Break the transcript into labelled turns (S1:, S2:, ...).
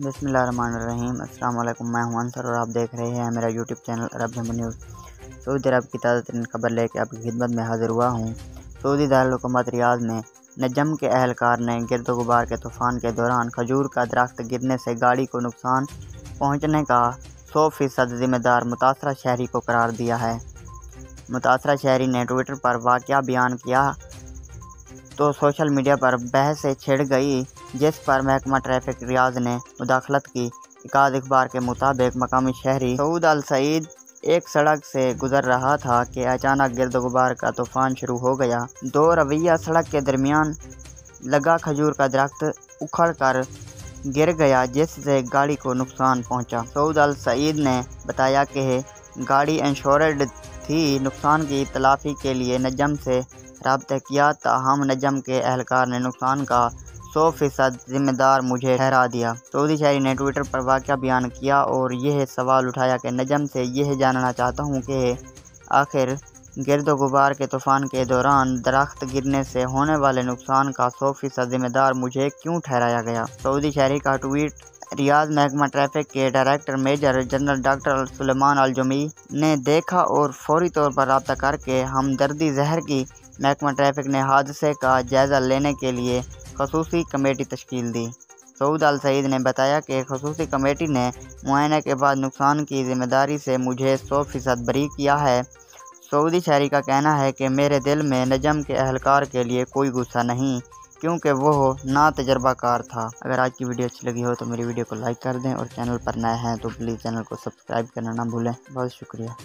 S1: बिस्मिल्लाहिर्रहमानिर्रहीम। अस्सलाम वालेकुम। मैं हूं अंसर और आप देख रहे हैं मेरा यूट्यूब चैनल अरब जंबो न्यूज़। सऊदी अरब की ताज़ा तरीन खबर लेकर आपकी खिदमत में हाजिर हुआ हूं। सऊदी दारुल-हुकूमत रियाद में नजम के अहलकार ने गिरद गुबार के तूफ़ान के दौरान खजूर का दरख्त गिरने से गाड़ी को नुकसान पहुँचने का 100% ज़िम्मेदार मुतासरा शहरी को करार दिया है। मुतासरा शहरी ने ट्विटर पर वाक़या बयान किया तो सोशल मीडिया पर बहस छिड़ गई, जिस पर महकमा ट्रैफिक रियाद ने मुदाखलत की। इकाद अखबार के मुताबिक मकामी शहरी सऊद अल सईद एक सड़क से गुजर रहा था कि अचानक गिरद गुबार का तूफान शुरू हो गया। दो रवैया सड़क के दरमियान लगा खजूर का दरख्त उखड़ कर गिर गया, जिससे गाड़ी को नुकसान पहुंचा। सऊद अल सईद ने बताया कि गाड़ी इंश्योर्ड थी। नुकसान की तलाफी के लिए नजम से राब्ता किया, ताहम नजम के अहलकार ने नुकसान का 100% जिम्मेदार मुझे ठहरा दिया। सऊदी शहरी ने ट्विटर पर वाक़या बयान किया और यह सवाल उठाया कि नजम से यह जानना चाहता हूँ कि आखिर गिरद गुबार के तूफ़ान के दौरान दरख्त गिरने से होने वाले नुकसान का 100% जिम्मेदार मुझे क्यों ठहराया गया। सऊदी शहरी का ट्वीट रियाद महकमा ट्रैफिक के director major general doctor Sulaiman Al Jumi ने देखा और फौरी तौर पर रब्ता करके हमदर्दी ज़हर की। महकमा ट्रैफिक ने हादसे का जायज़ा लेने के लिए खसूसी कमेटी तश्कील दी। सऊद अल सईद ने बताया कि खसूसी कमेटी ने मुआयने के बाद नुकसान की जिम्मेदारी से मुझे 100% बरी किया है। सऊदी शहरी का कहना है कि मेरे दिल में नजम के अहलकार के लिए कोई गुस्सा नहीं, क्योंकि वो ना तजर्बाकार था। अगर आज की वीडियो अच्छी लगी हो तो मेरी वीडियो को लाइक कर दें और चैनल पर नए हैं तो प्लीज़ चैनल को सब्सक्राइब करना ना भूलें। बहुत शुक्रिया।